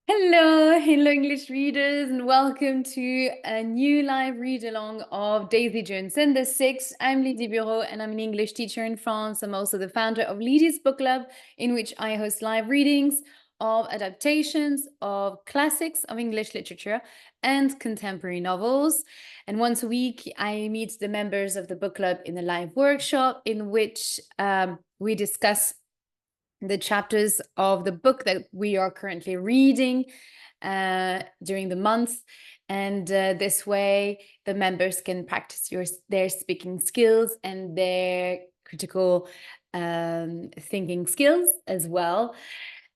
Hello English readers, and welcome to a new live read-along of Daisy Jones and the Six. I'm Lydie Bureau, and I'm an English teacher in France. I'm also the founder of Lydie's Book Club, in which I host live readings of adaptations of classics of English literature and contemporary novels. And once a week, I meet the members of the book club in a live workshop in which we discuss the chapters of the book that we are currently reading during the month. And this way, the members can practice their speaking skills and their critical thinking skills as well.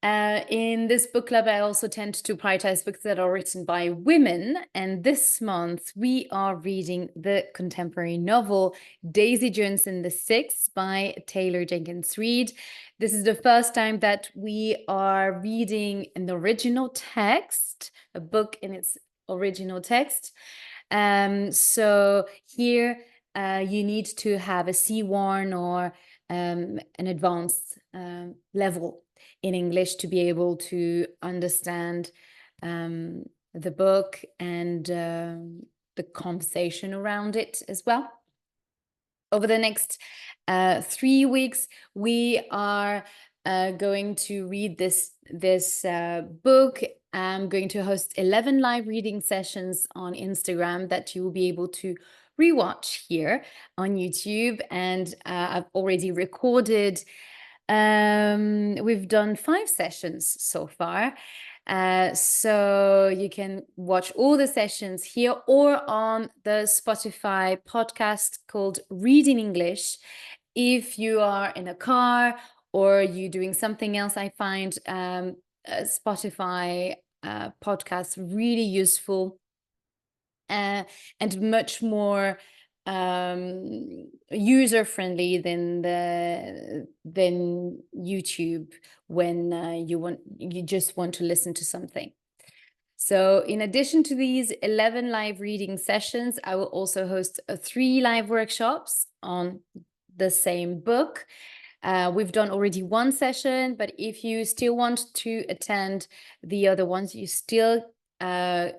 In this book club, I also tend to prioritize books that are written by women. And this month, we are reading the contemporary novel Daisy Jones and the Six by Taylor Jenkins Reid. This is the first time that we are reading an original text, a book in its original text. So here you need to have a C1 or an advanced level in English to be able to understand the book and the conversation around it as well. Over the next 3 weeks, we are going to read this book. I'm going to host 11 live reading sessions on Instagram that you will be able to rewatch here on YouTube. And I've already recorded. We've done 5 sessions so far. So you can watch all the sessions here or on the Spotify podcast called Reading English. If you are in a car or you're doing something else, I find Spotify podcasts really useful and much more user-friendly than YouTube when you just want to listen to something. So in addition to these 11 live reading sessions, I will also host 3 live workshops on the same book. We've done already 1 session, but if you still want to attend the other ones, you still can.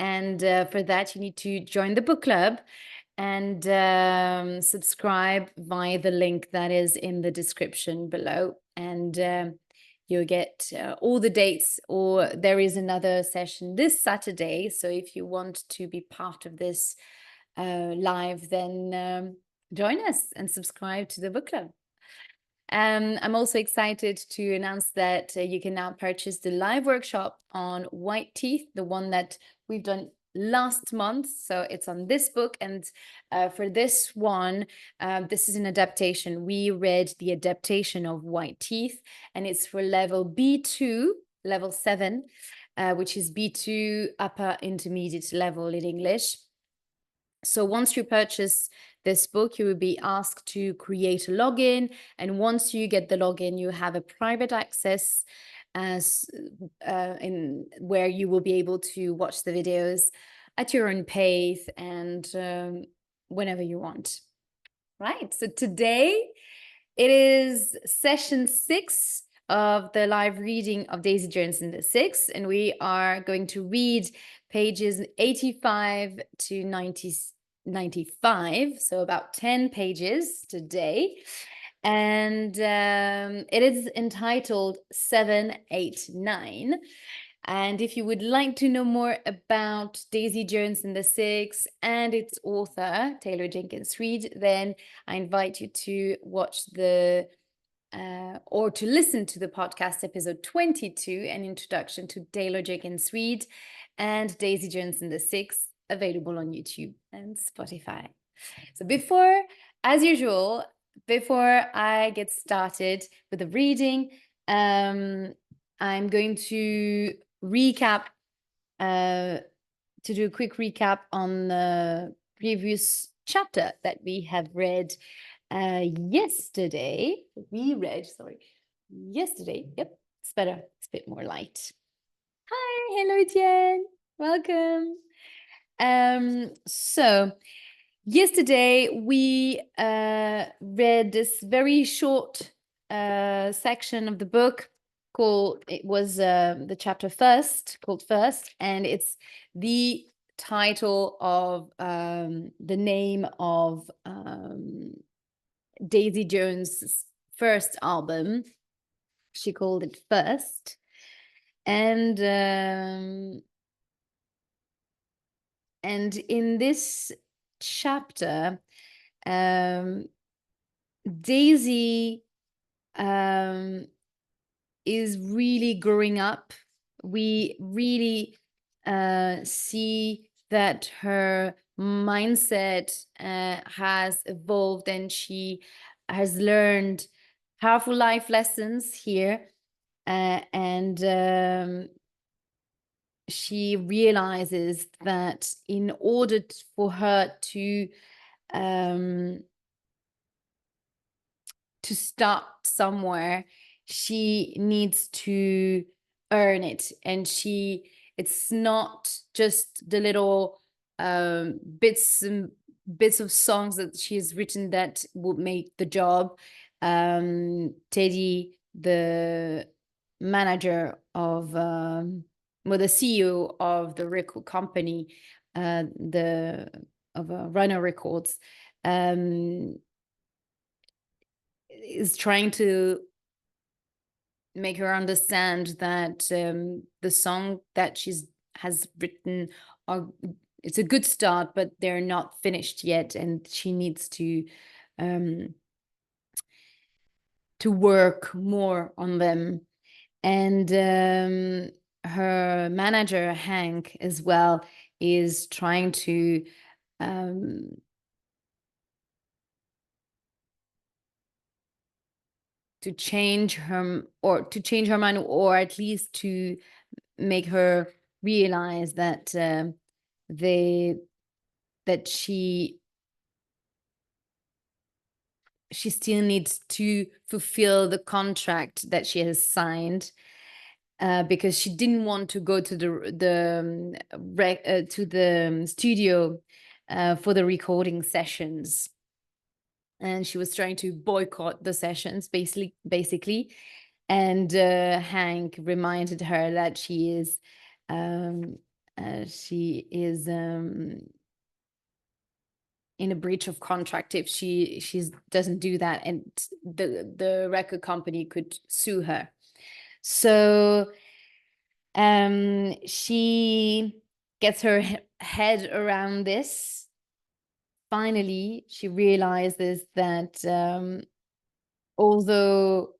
And for that, you need to join the book club and subscribe via the link that is in the description below. And you'll get all the dates, or there is another session this Saturday. So if you want to be part of this live, then join us and subscribe to the book club. I'm also excited to announce that you can now purchase the live workshop on White Teeth, the one that we've done last month. So it's on this book. And for this one, this is an adaptation. We read the adaptation of White Teeth, and it's for level B2, level 7, which is B2 upper intermediate level in English. So once you purchase this book, you will be asked to create a login. And once you get the login, you have a private access where you will be able to watch the videos at your own pace and whenever you want. Right. So today it is session 6 of the live reading of Daisy Jones and the Six, and we are going to read pages 85 to 95, so about 10 pages today. And it is entitled 789. And if you would like to know more about Daisy Jones and the Six and its author, Taylor Jenkins Reid, then I invite you to watch or to listen to the podcast episode 22, an introduction to Taylor Jenkins Reid and Daisy Jones and the Six, available on YouTube and Spotify. So as usual, before I get started with the reading, I'm going to recap, to do a quick recap on the previous chapter that we have read yesterday. Yesterday. Yep, it's better. It's a bit more light. Hi, hello, Etienne. Welcome. So yesterday we read this very short section of the book it was the chapter First, called First, and it's the title of the name of Daisy Jones' first album. She called it First. And in this chapter, Daisy is really growing up. We really see that her mindset has evolved, and she has learned powerful life lessons here. And she realizes that in order for her to start somewhere, she needs to earn it. And it's not just the little bits of songs that she's written that would make the job. Teddy, the manager of the CEO of the record company, of Runner Records, is trying to make her understand that the song that has written it's a good start, but they're not finished yet, and she needs to work more on them. And her manager, Hank, as well, is trying to change her mind, or at least to make her realize that she still needs to fulfill the contract that she has signed, because she didn't want to go to the studio for the recording sessions, and she was trying to boycott the sessions, basically. And Hank reminded her that she is in a breach of contract if she doesn't do that, and the record company could sue her. So she gets her head around this. Finally, she realizes that although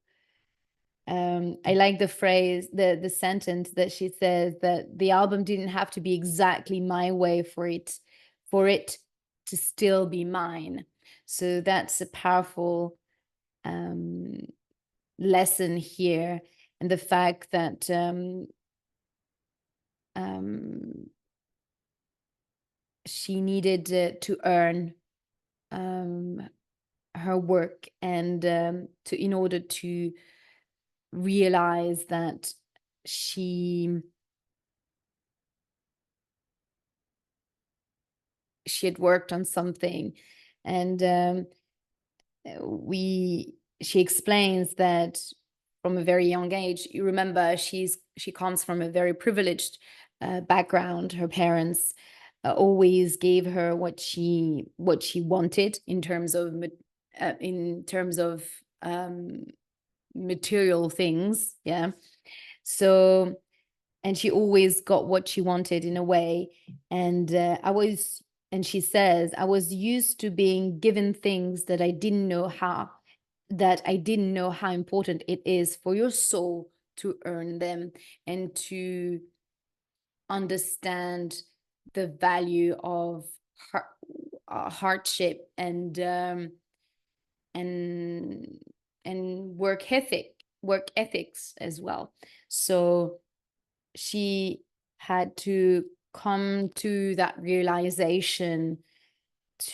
I like the phrase, the sentence that she says, that the album didn't have to be exactly my way for it to still be mine. So that's a powerful lesson here, and the fact that she needed to earn her work, and in order to realize that she had worked on something. And she explains that from a very young age, you remember, she comes from a very privileged background. Her parents always gave her what she wanted in terms of material things. Yeah. So, and she always got what she wanted in a way. And she says, I was used to being given things that I didn't know how important it is for your soul to earn them, and to understand the value of hardship and work ethics as well. So she had to come to that realization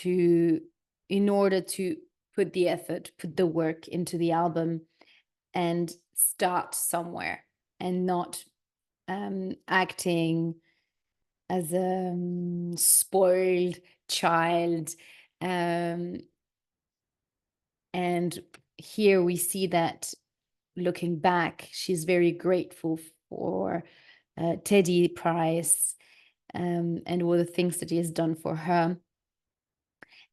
in order to put the work into the album, and start somewhere, and not acting as a spoiled child. And here we see that looking back, she's very grateful for Teddy Price and all the things that he has done for her,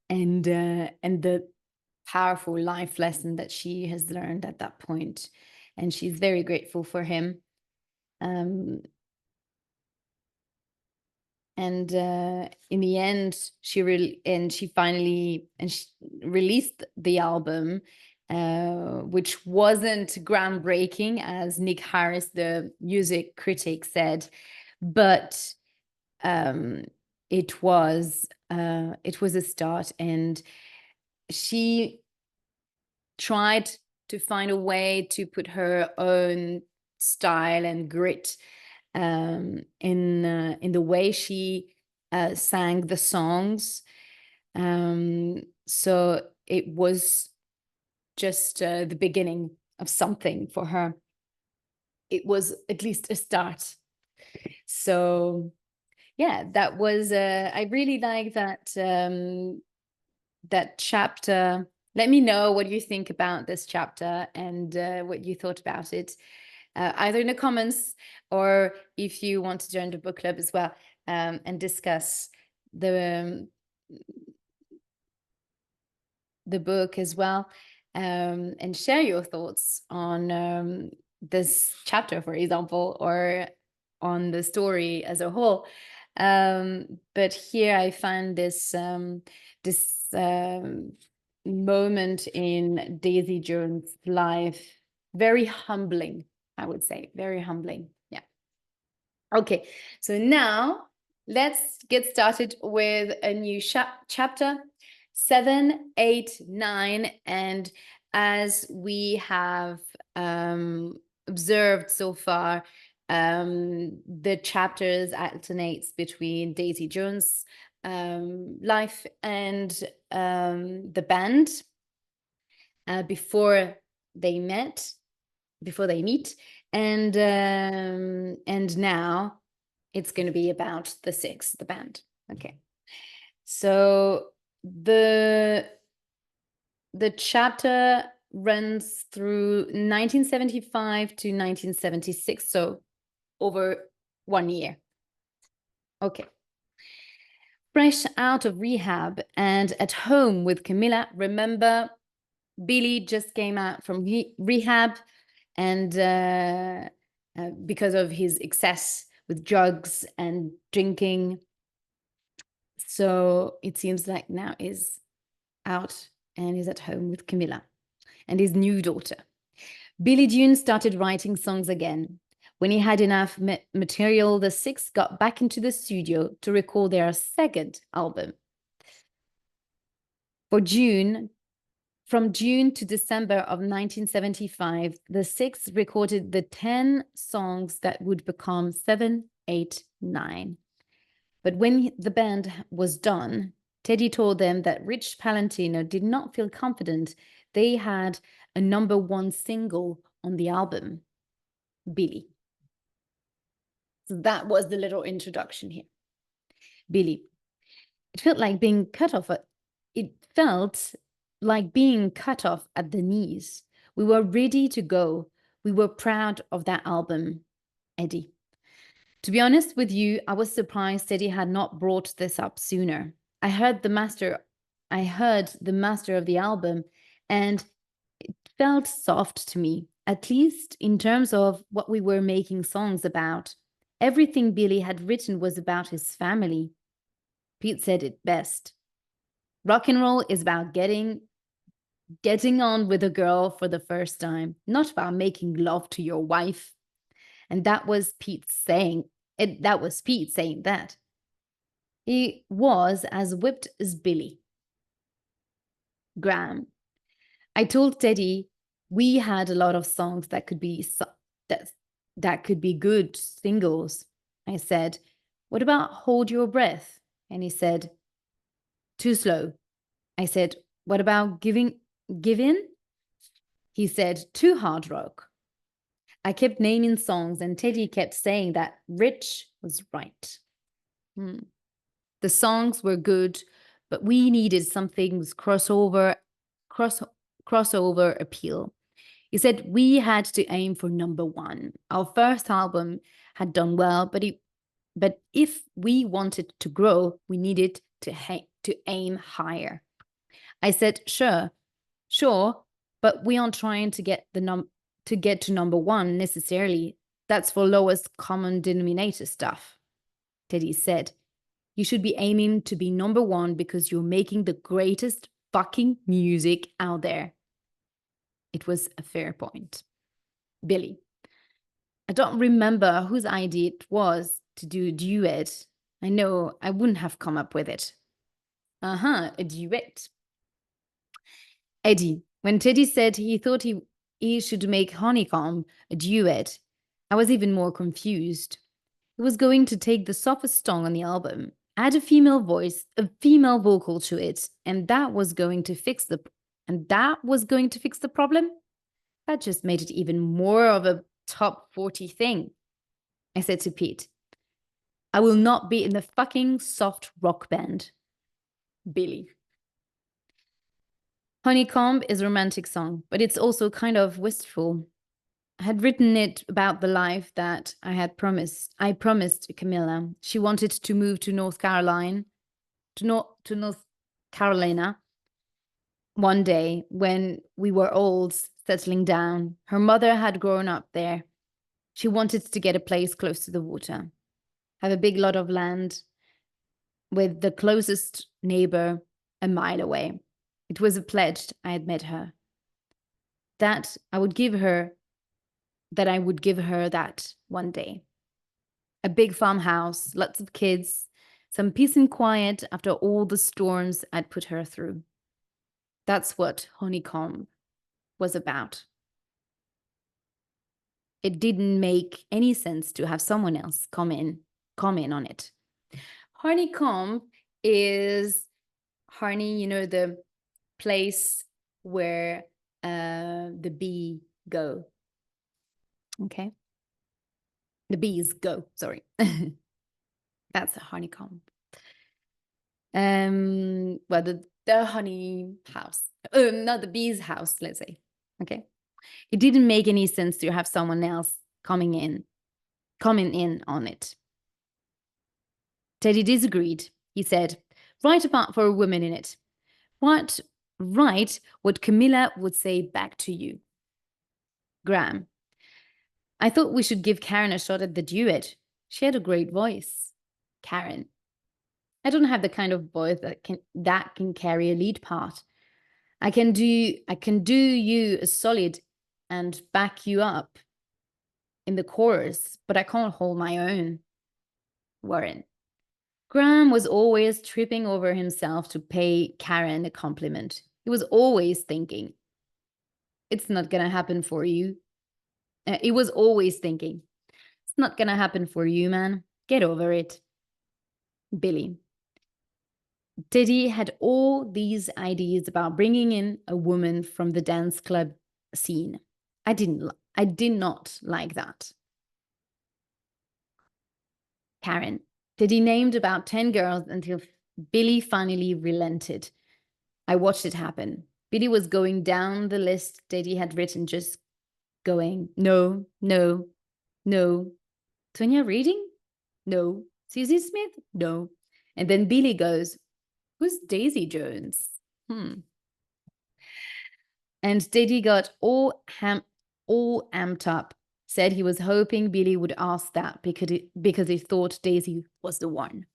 and the powerful life lesson that she has learned at that point. And she's very grateful for him. And in the end, she finally released the album, which wasn't groundbreaking, as Nick Harris, the music critic, said, but it was a start, and she tried to find a way to put her own style and grit in the way she sang the songs. So it was just the beginning of something for her. It was at least a start. So yeah, that was I really like that that chapter. Let me know what you think about this chapter and what you thought about it, either in the comments or if you want to join the book club as well, and discuss the book as well, and share your thoughts on this chapter, for example, or on the story as a whole. But here I find this moment in Daisy Jones' life very humbling, I would say, very humbling. Yeah. Okay, so now let's get started with a new chapter 7, 8, 9, and as we have observed so far, the chapters alternates between Daisy Jones' life and the band before they meet, and now it's going to be about the Six, the band. Okay, so the chapter runs through 1975 to 1976, so over 1 year. Okay. Fresh out of rehab and at home with Camilla, remember, Billy just came out from rehab, and because of his excess with drugs and drinking. So it seems like now is out and is at home with Camilla and his new daughter. Billy Dune started writing songs again. When he had enough material, the Six got back into the studio to record their second album. From June to December of 1975, the Six recorded the 10 songs that would become 7, 8, 9. But when the band was done, Teddy told them that Rich Palantino did not feel confident they had a #1 single on the album, Billy. So that was the little introduction here. Billy. It felt like being cut off at the knees. We were ready to go. We were proud of that album, Eddie. To be honest with you, I was surprised Eddie had not brought this up sooner. I heard the master of the album, and it felt soft to me, at least in terms of what we were making songs about. Everything Billy had written was about his family. Pete said it best. Rock and roll is about getting on with a girl for the first time, not about making love to your wife. And that was Pete saying that. He was as whipped as Billy Graham. I told Teddy we had a lot of songs that could be good singles. I said, what about Hold Your Breath? And he said, too slow. I said, what about Give In? He said, too hard rock. I kept naming songs, and Teddy kept saying that Rich was right. The songs were good, but we needed something with crossover appeal. He said we had to aim for #1. Our first album had done well, but if we wanted to grow, we needed to aim higher. I said, sure, but we aren't trying to get to #1 necessarily. That's for lowest common denominator stuff. Teddy said, you should be aiming to be #1 because you're making the greatest fucking music out there. It was a fair point. Billy. I don't remember whose idea it was to do a duet. I know I wouldn't have come up with it. A duet. Eddie. When Teddy said he thought he should make Honeycomb a duet, I was even more confused. He was going to take the softest song on the album, add a female voice, a female vocal to it, and that was going to fix the problem? That just made it even more of a top 40 thing. I said to Pete, I will not be in the fucking soft rock band. Billy. Honeycomb is a romantic song, but it's also kind of wistful. I had written it about the life that I promised Camilla. She wanted to move to North Carolina one day when we were old, settling down. Her mother had grown up there. She wanted to get a place close to the water, have a big lot of land with the closest neighbor a mile away. It was a pledge I had made her. That I would give her that one day. A big farmhouse, lots of kids, some peace and quiet after all the storms I'd put her through. That's what Honeycomb was about. It didn't make any sense to have someone else come in on it. Honeycomb is honey, the place where the bee go. Okay. The bees go, sorry. That's a honeycomb. Well, the honey house. Not the bee's house, let's say. Okay. It didn't make any sense to have someone else coming in on it. Teddy disagreed. He said, write a part for a woman in it. Write what Camilla would say back to you. Graham. I thought we should give Karen a shot at the duet. She had a great voice. Karen. I don't have the kind of voice that can carry a lead part. I can do you a solid and back you up in the chorus, but I can't hold my own. Warren. Graham was always tripping over himself to pay Karen a compliment. He was always thinking, it's not gonna happen for you. He was always thinking, it's not gonna happen for you, man. Get over it. Billy. Teddy had all these ideas about bringing in a woman from the dance club scene. I did not like that. Karen. Teddy named about 10 girls until Billy finally relented. I watched it happen. Billy was going down the list Teddy had written, just going, no, no, no. Tonya Reading? No. Susie Smith? No. And then Billy goes, who's Daisy Jones? And Teddy got all amped up, said he was hoping Billy would ask that because he thought Daisy was the one.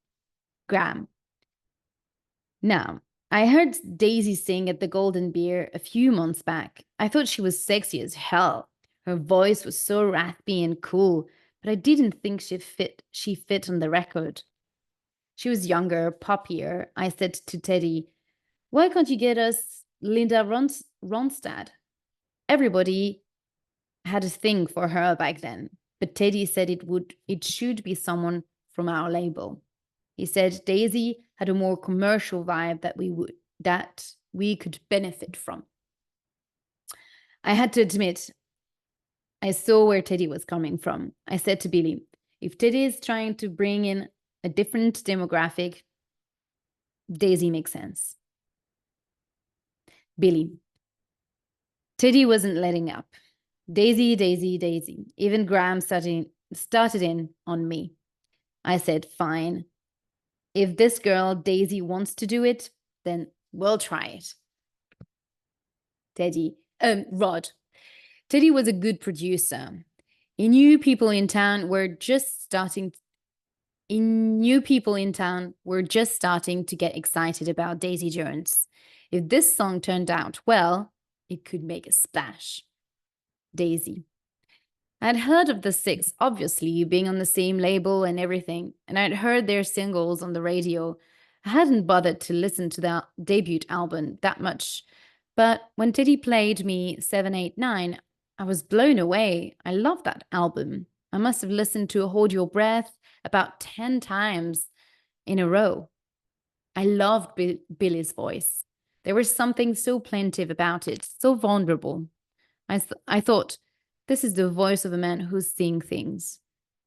Graham. Now, I heard Daisy sing at the Golden Bear a few months back. I thought she was sexy as hell. Her voice was so raspy and cool, but I didn't think she fit on the record. She was younger, poppier. I said to Teddy, why can't you get us Linda Ronstadt? Everybody had a thing for her back then, but Teddy said it should be someone from our label. He said Daisy had a more commercial vibe that we could benefit from. I had to admit, I saw where Teddy was coming from. I said to Billy, if Teddy is trying to bring in a different demographic, Daisy makes sense. Billy. Teddy wasn't letting up. Daisy, Daisy, Daisy. Even Graham started in on me. I said, fine. If this girl, Daisy, wants to do it, then we'll try it. Rod. Teddy was a good producer. He knew people in town were just starting to get excited about Daisy Jones. If this song turned out well, it could make a splash. Daisy. I'd heard of the Six, obviously, being on the same label and everything, and I'd heard their singles on the radio. I hadn't bothered to listen to their debut album that much, but when Teddy played me 789, I was blown away. I loved that album. I must have listened to Hold Your Breath about 10 times in a row. I loved Billy's voice. There was something so plaintive about it, so vulnerable. I thought, this is the voice of a man who's seeing things.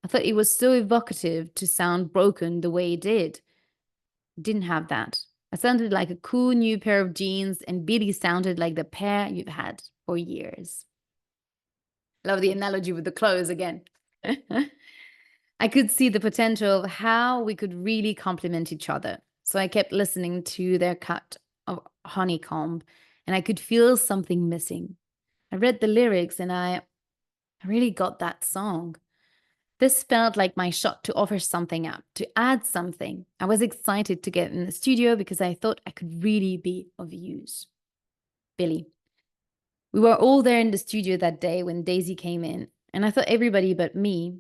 I thought it was so evocative to sound broken the way it did. Didn't have that. I sounded like a cool new pair of jeans, and Billy sounded like the pair you've had for years. Love the analogy with the clothes again. I could see the potential of how we could really complement each other. So I kept listening to their cut of Honeycomb, and I could feel something missing. I read the lyrics and I really got that song. This felt like my shot to offer something up, to add something. I was excited to get in the studio because I thought I could really be of use. Billy. We were all there in the studio that day when Daisy came in, and I thought everybody but me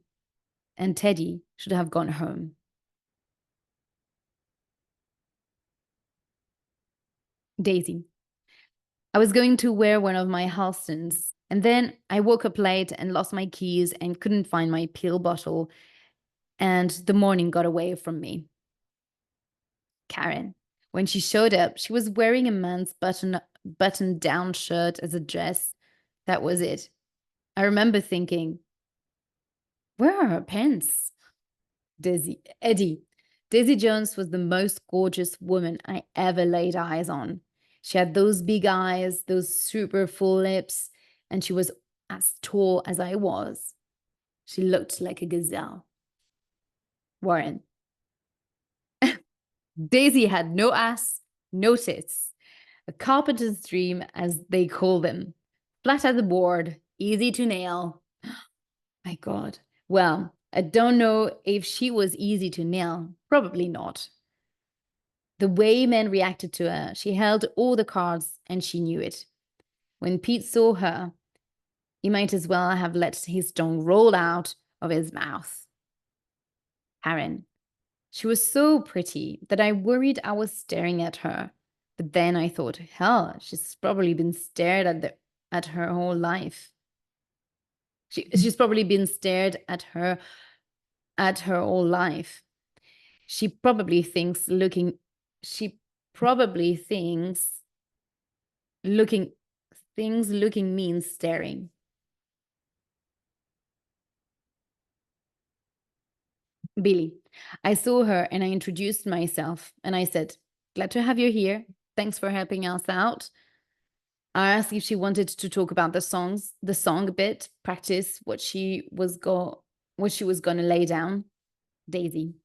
and Teddy should have gone home. Daisy. I was going to wear one of my Halstons, and then I woke up late and lost my keys and couldn't find my pill bottle, and the morning got away from me. Karen. When she showed up, she was wearing a man's button-down shirt as a dress. That was it. I remember thinking, where are her pants? Eddie. Daisy Jones was the most gorgeous woman I ever laid eyes on. She had those big eyes, those super full lips, and she was as tall as I was. She looked like a gazelle. Warren. Daisy had no ass, no tits. A carpenter's dream, as they call them. Flat as a board, easy to nail. My God. Well, I don't know if she was easy to nail. Probably not. The way men reacted to her, she held all the cards and she knew it. When Pete saw her, he might as well have let his tongue roll out of his mouth. Karen. She was so pretty that I worried I was staring at her. But then I thought, hell, she's probably been stared at her whole life. She's probably been stared at her whole life. She probably thinks looking means staring. Billy. I saw her and I introduced myself and I said, glad to have you here. Thanks for helping us out. I asked if she wanted to talk about the song a bit, practice what she was going to lay down. Daisy.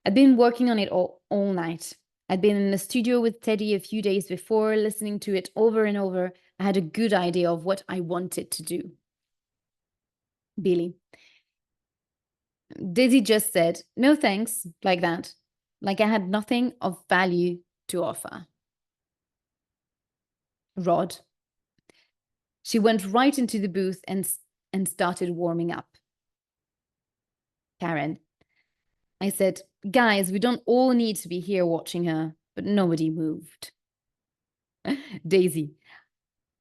I'd been working on it all night. I'd been in the studio with Teddy a few days before, listening to it over and over. I had a good idea of what I wanted to do. Billy. Daisy just said, no thanks, like that. Like I had nothing of value to offer. Rod. She went right into the booth and started warming up. Karen. I said, guys, we don't all need to be here watching her, but nobody moved. Daisy.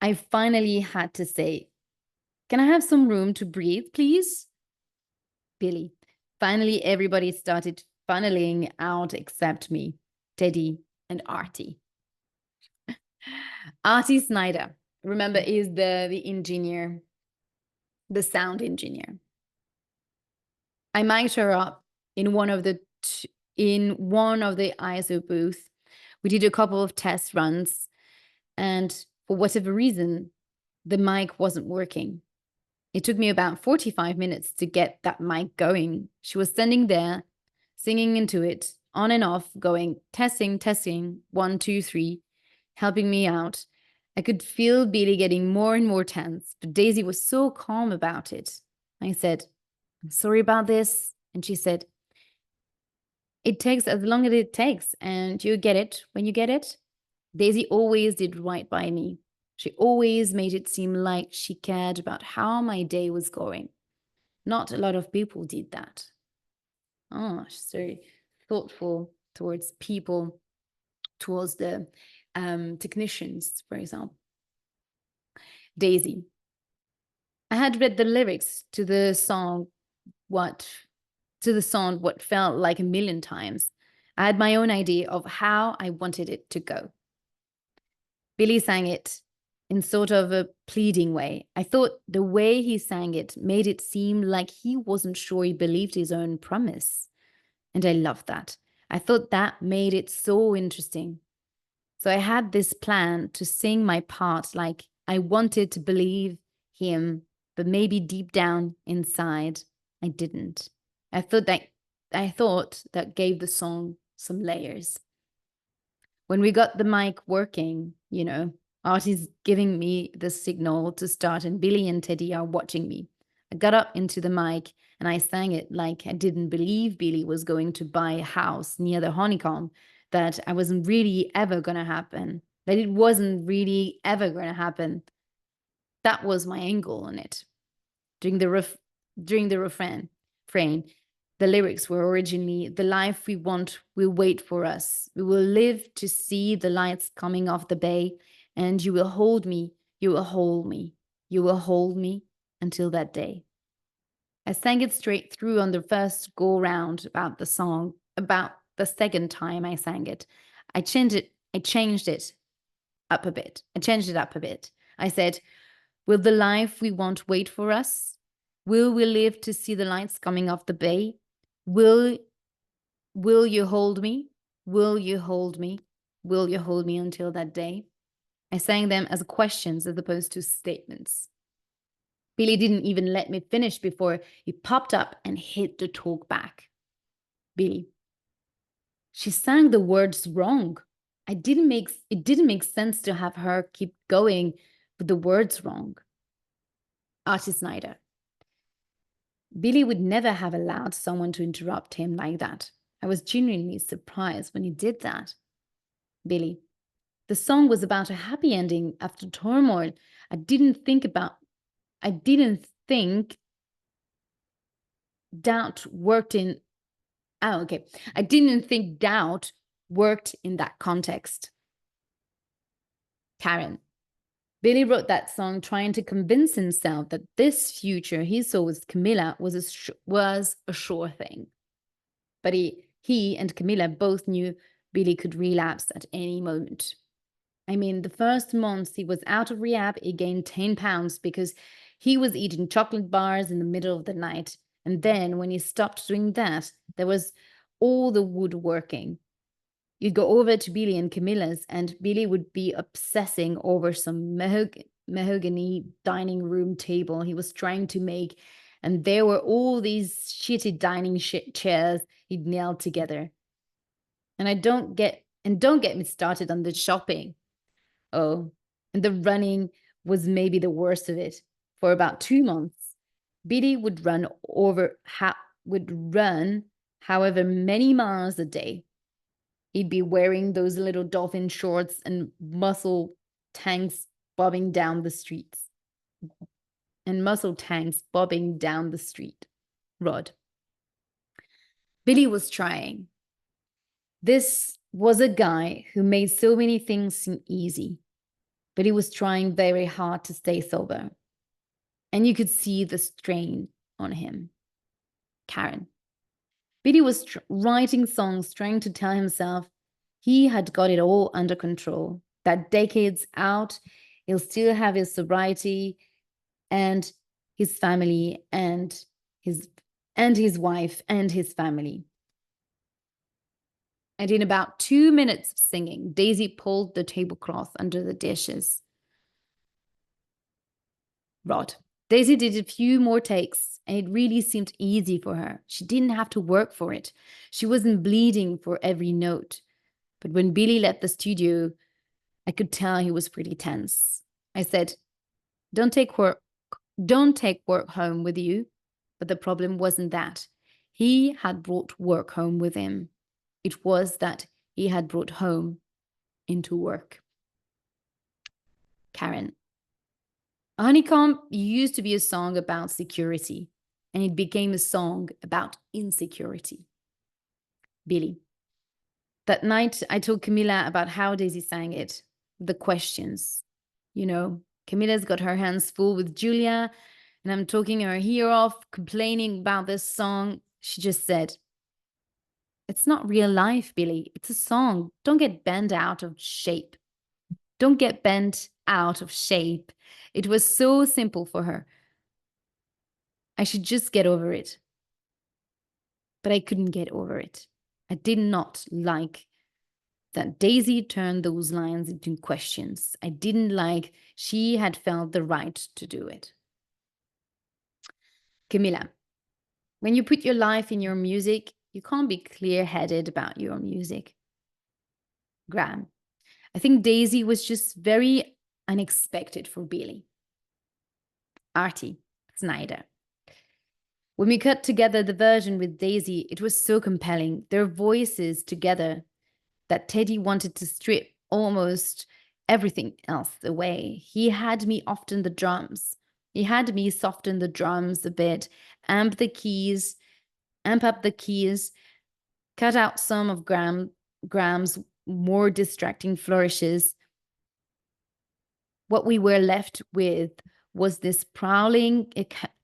I finally had to say, can I have some room to breathe, please? Billy. Finally, everybody started funneling out except me, Teddy, and Artie. Artie Snyder, remember, is the engineer, the sound engineer. I mic'd her up in one of the ISO booth. We did a couple of test runs, and for whatever reason, The mic wasn't working. It took me about 45 minutes to get that mic going. She was standing there, singing into it, on and off, going testing, testing, 1, 2, 3, helping me out. I could feel Billy getting more and more tense, but Daisy was so calm about it. I said, "I'm sorry about this." And she said, "It takes as long as it takes, and you get it when you get it." Daisy always did right by me. She always made it seem like she cared about how my day was going. Not a lot of people did that. Oh, she's very thoughtful towards people, towards the technicians, for example. Daisy. I had read the lyrics to the song what felt like a million times. I had my own idea of how I wanted it to go. Billy sang it in sort of a pleading way. I thought the way he sang it made it seem like he wasn't sure he believed his own promise. And I loved that. I thought that made it so interesting. So I had this plan to sing my part like I wanted to believe him, but maybe deep down inside, I didn't. I thought that gave the song some layers. When we got the mic working, Artie's giving me the signal to start, and Billy and Teddy are watching me. I got up into the mic and I sang it like I didn't believe Billy was going to buy a house near the honeycomb, that I wasn't really ever going to happen, that it wasn't really ever going to happen. That was my angle on it. During the refrain, the lyrics were originally, "The life we want will wait for us. We will live to see the lights coming off the bay, and you will hold me, you will hold me, you will hold me until that day." I sang it straight through on the first go round about the song. About the second time I sang it, I changed it up a bit. I said, "Will the life we want wait for us? Will we live to see the lights coming off the bay? Will you hold me? Will you hold me? Will you hold me until that day?" I sang them as questions as opposed to statements. Billy didn't even let me finish before he popped up and hit the talk back. "Billy, she sang the words wrong. It didn't make sense to have her keep going with the words wrong." Artie Snyder. Billy would never have allowed someone to interrupt him like that. I was genuinely surprised when he did that. Billy. The song was about a happy ending after turmoil. I didn't think doubt worked in. Oh, okay. I didn't think doubt worked in that context. Karen. Billy wrote that song trying to convince himself that this future he saw with Camilla was a sure thing. But he and Camilla both knew Billy could relapse at any moment. I mean, the first month he was out of rehab, he gained 10 pounds because he was eating chocolate bars in the middle of the night. And then when he stopped doing that, there was all the woodworking. You'd go over to Billy and Camilla's, and Billy would be obsessing over some mahogany dining room table he was trying to make. And there were all these shitty dining chairs he'd nailed together. And don't get me started on the shopping. Oh, and the running was maybe the worst of it. For about 2 months, Billy would run however many miles a day. He'd be wearing those little dolphin shorts and muscle tanks bobbing down the streets. Rod. Billy was trying. This was a guy who made so many things seem easy, but he was trying very hard to stay sober. And you could see the strain on him. Karen. Billy was writing songs trying to tell himself he had got it all under control, that decades out, he'll still have his sobriety and his family and his wife and his family. And in about 2 minutes of singing, Daisy pulled the tablecloth under the dishes. Rod. Daisy did a few more takes, and it really seemed easy for her. She didn't have to work for it. She wasn't bleeding for every note. But when Billy left the studio, I could tell he was pretty tense. I said, don't take work home with you. But the problem wasn't that. He had brought work home with him. It was that he had brought home into work. Karen. Honeycomb used to be a song about security, and it became a song about insecurity. Billy. That night, I told Camilla about how Daisy sang it, the questions. You know, Camilla's got her hands full with Julia, and I'm talking her ear off, complaining about this song. She just said, it's not real life, Billy. It's a song. Don't get bent out of shape. Don't get bent out of shape. It was so simple for her. I should just get over it. But I couldn't get over it. I did not like that Daisy turned those lines into questions. I didn't like she had felt the right to do it. Camilla, when you put your life in your music, you can't be clear-headed about your music. Graham, I think Daisy was just very unexpected for Billy. Artie, Snyder. When we cut together the version with Daisy, it was so compelling, their voices together, that Teddy wanted to strip almost everything else away. He had me soften the drums. He had me soften the drums a bit, amp up the keys, cut out some of Graham's more distracting flourishes. What we were left with was this prowling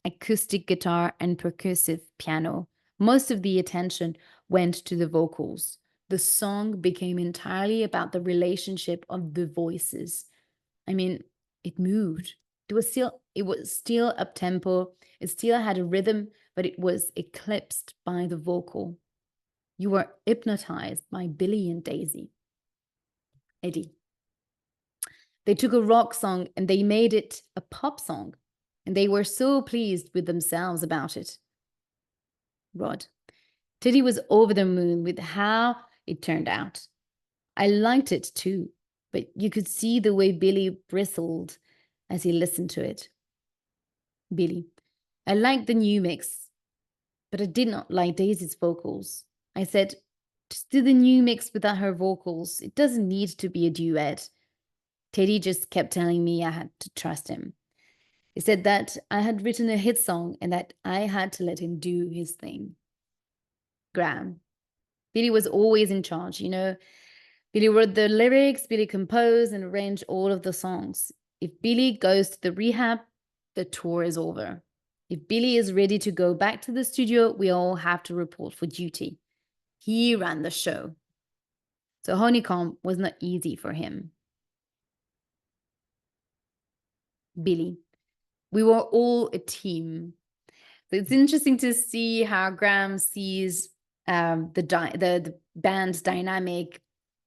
acoustic guitar and percussive piano. Most of the attention went to the vocals. The song became entirely about the relationship of the voices. I mean, it moved. It was still up tempo. It still had a rhythm, but it was eclipsed by the vocal. You were hypnotized by Billy and Daisy. Eddie. They took a rock song and they made it a pop song, and they were so pleased with themselves about it. Rod. Teddy was over the moon with how it turned out. I liked it too, but you could see the way Billy bristled as he listened to it. Billy. I liked the new mix, but I did not like Daisy's vocals. I said, just do the new mix without her vocals. It doesn't need to be a duet. Teddy just kept telling me I had to trust him. He said that I had written a hit song and that I had to let him do his thing. Graham. Billy was always in charge, you know. Billy wrote the lyrics, Billy composed and arranged all of the songs. If Billy goes to the rehab, the tour is over. If Billy is ready to go back to the studio, we all have to report for duty. He ran the show. So Honeycomb was not easy for him. Billy. We were all a team. So it's interesting to see how Graham sees the band's dynamic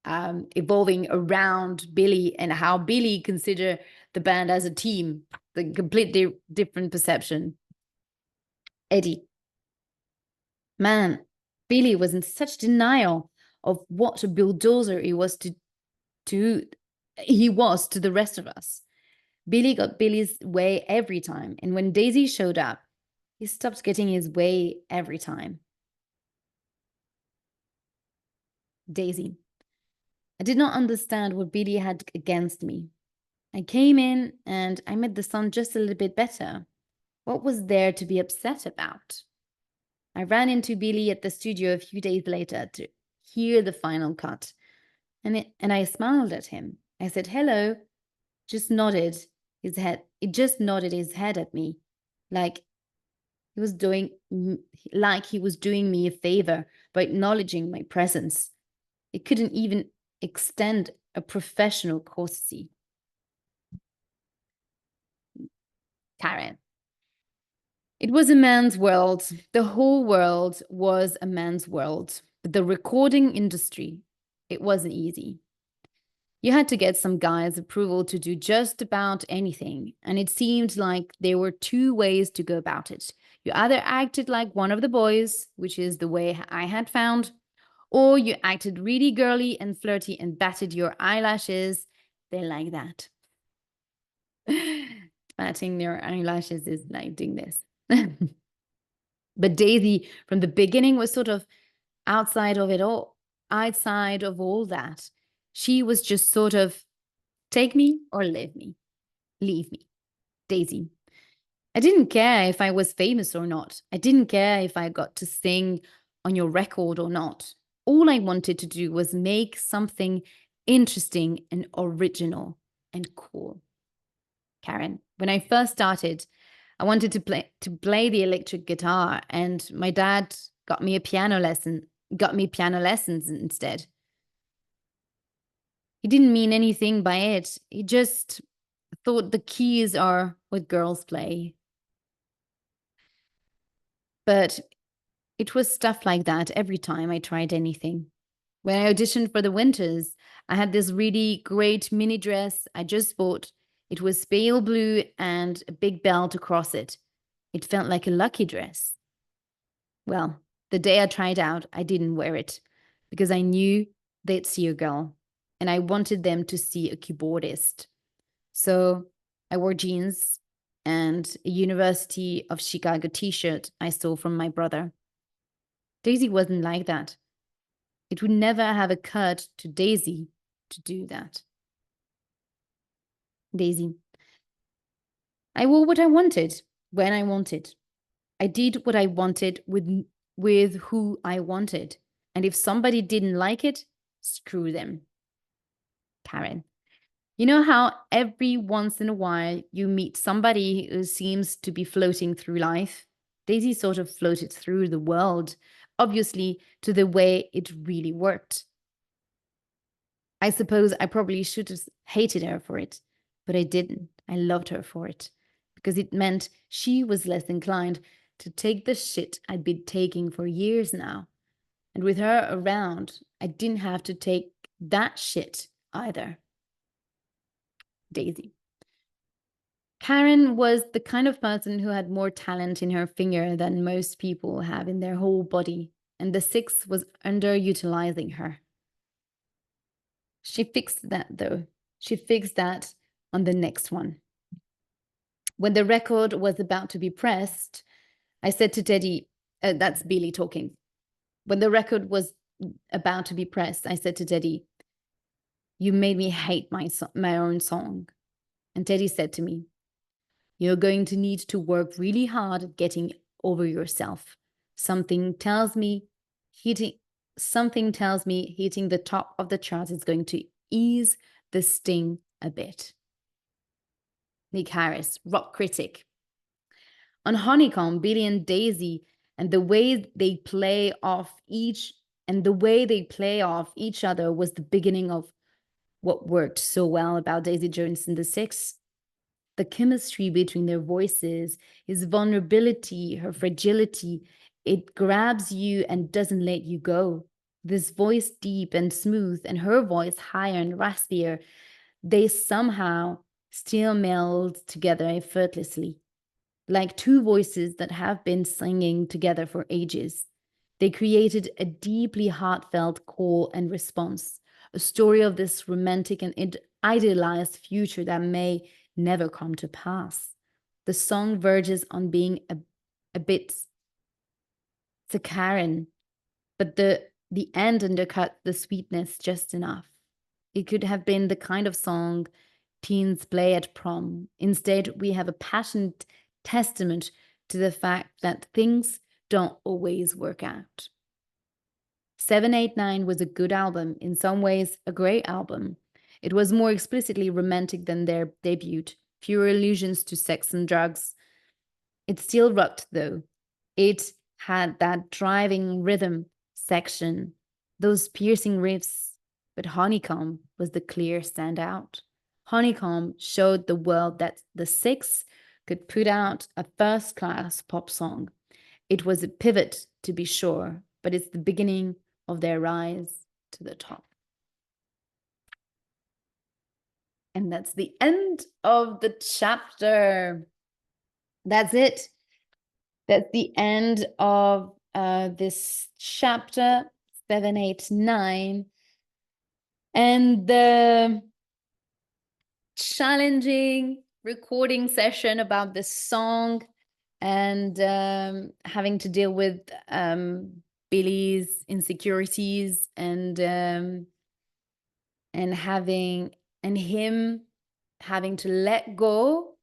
evolving around Billy, and how Billy consider the band as a team. The completely different perception. Eddie. Man, Billy was in such denial of what a bulldozer he was to the rest of us. Billy got Billy's way every time, and when Daisy showed up, he stopped getting his way every time. Daisy. I did not understand what Billy had against me. I came in and I made the song just a little bit better. What was there to be upset about? I ran into Billy at the studio a few days later to hear the final cut, and I smiled at him. I said, hello, just nodded his head. It just nodded his head at me, like he was doing me a favor by acknowledging my presence. It couldn't even extend a professional courtesy. Karen. It was a man's world. The whole world was a man's world. But the recording industry, it wasn't easy. You had to get some guy's approval to do just about anything, and it seemed like there were two ways to go about it. You either acted like one of the boys, which is the way I had found, or you acted really girly and flirty and batted your eyelashes. They like that. Batting their eyelashes is like doing this. But Daisy, from the beginning, was sort of outside of it all, outside of all that. She was just sort of take me or leave me. Leave me. Daisy. I didn't care if I was famous or not. I didn't care if I got to sing on your record or not. All I wanted to do was make something interesting and original and cool. Karen, when I first started, I wanted to play the electric guitar, and my dad got me piano lessons instead. He didn't mean anything by it. He just thought the keys are what girls play. But it was stuff like that every time I tried anything. When I auditioned for the Winters, I had this really great mini dress I just bought. It was pale blue and a big belt across it. It felt like a lucky dress. Well, the day I tried out, I didn't wear it because I knew they'd see a girl and I wanted them to see a keyboardist. So I wore jeans and a University of Chicago t-shirt I stole from my brother. Daisy wasn't like that. It would never have occurred to Daisy to do that. Daisy. I wore what I wanted, when I wanted. I did what I wanted with who I wanted. And if somebody didn't like it, screw them. Karen. You know how every once in a while you meet somebody who seems to be floating through life? Daisy sort of floated through the world, obviously to the way it really worked. I suppose I probably should have hated her for it, but I didn't. I loved her for it because it meant she was less inclined to take the shit I'd been taking for years now. And with her around, I didn't have to take that shit either. Daisy. Karen was the kind of person who had more talent in her finger than most people have in their whole body, and the six was underutilizing her. She fixed that, though. She fixed that on the next one. When the record was about to be pressed, I said to Teddy, that's Billy talking. When the record was about to be pressed, I said to Teddy, you made me hate my own song. And Teddy said to me, you're going to need to work really hard at getting over yourself. Something tells me hitting the top of the chart is going to ease the sting a bit. Nick Harris, rock critic. On Honeycomb, Billy and Daisy, and the way they play off each other was the beginning of what worked so well about Daisy Jones and the Six. The chemistry between their voices, his vulnerability, her fragility, it grabs you and doesn't let you go. This voice deep and smooth, and her voice higher and raspier, they somehow still meld together effortlessly, like two voices that have been singing together for ages. They created a deeply heartfelt call and response, a story of this romantic and idealized future that may never come to pass. The song verges on being a bit saccharine, but the end undercut the sweetness just enough. It could have been the kind of song teens play at prom. Instead, we have a passionate testament to the fact that things don't always work out. 789 was a good album, in some ways a great album. It was more explicitly romantic than their debut, fewer allusions to sex and drugs. It still rocked, though. It had that driving rhythm section, those piercing riffs, but Honeycomb was the clear standout. Honeycomb showed the world that the Six could put out a first-class pop song. It was a pivot, to be sure, but it's the beginning of their rise to the top. And that's the end of the chapter. That's it. That's the end of this chapter 7, 8, 9. And the challenging recording session about this song and having to deal with Billy's insecurities and him having to let go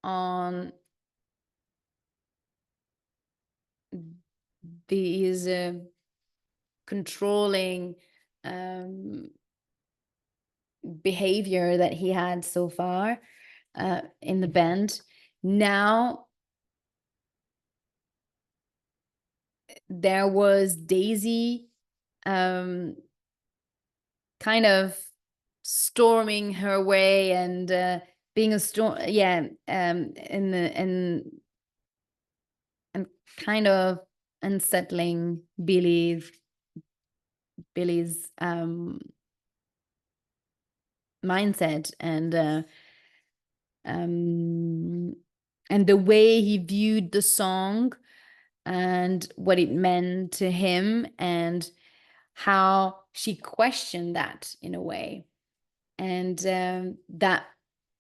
on these controlling behavior that he had so far in the band. Now there was Daisy kind of storming her way and being a storm, and kind of unsettling Billy's mindset and the way he viewed the song and what it meant to him and how she questioned that in a way. And that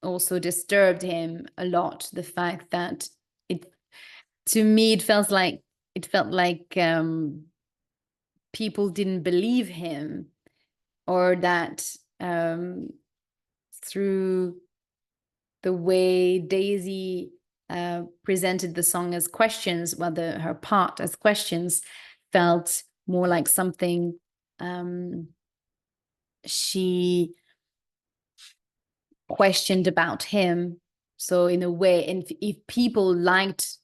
also disturbed him a lot, the fact that to me it felt like people didn't believe him, or that through the way Daisy presented the song as questions, her part as questions felt more like something she questioned about him. So in a way, and if people liked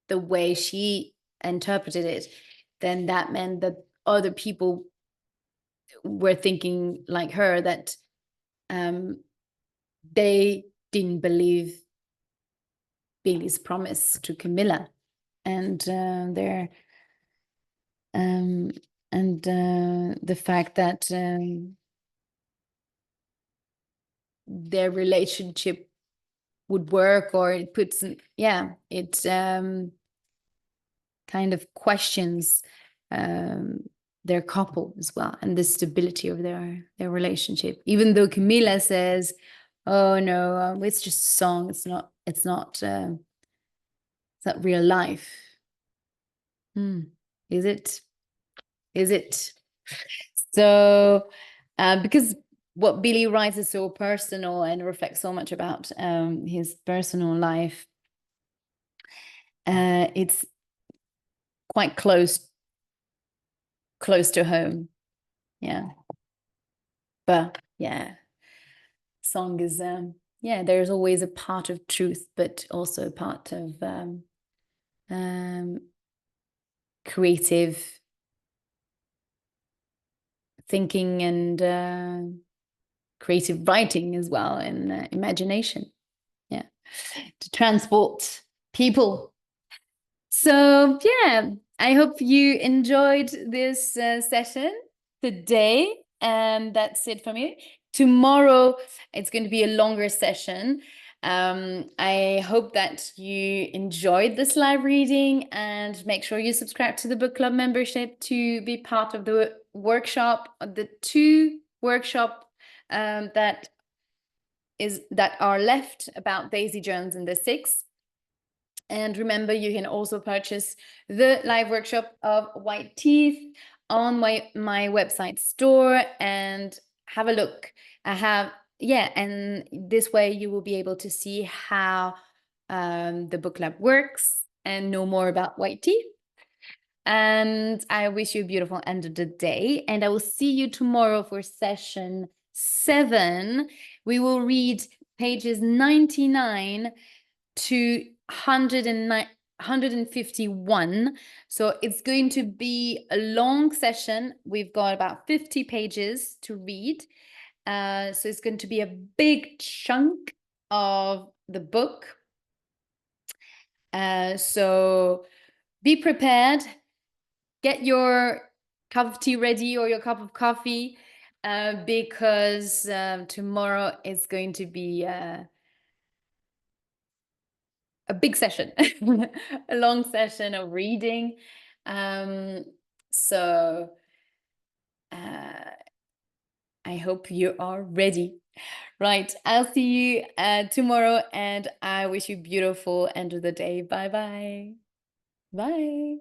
the way she interpreted it, then that meant that other people were thinking like her, that they didn't believe Billy's promise to Camilla, and the fact that their relationship would work, or it puts, it kind of questions their couple as well, and the stability of their relationship. Even though Camilla says, "Oh no, it's just a song. It's not real life." Is it? Is it? So, because what Billy writes is so personal and reflects so much about his personal life, it's quite close to home. Yeah. But yeah, song is there's always a part of truth, but also a part of creative thinking and creative writing as well, and imagination, to transport people. So yeah, I hope you enjoyed this session today, and that's it for me. Tomorrow it's going to be a longer session. I hope that you enjoyed this live reading, and make sure you subscribe to the book club membership to be part of the workshop, the 2 workshops that are left about Daisy Jones and the Six. And remember, you can also purchase the live workshop of White Teeth on my website store and have a look. And this way you will be able to see how the book club works and know more about White Teeth. And I wish you a beautiful end of the day, and I will see you tomorrow for session 7. We will read pages 99 to 151. So it's going to be a long session. We've got about 50 pages to read. So it's going to be a big chunk of the book. So be prepared. Get your cup of tea ready, or your cup of coffee. because tomorrow is going to be a big session, a long session of reading. So I hope you are ready. Right, I'll see you tomorrow, and I wish you beautiful end of the day. Bye bye. Bye.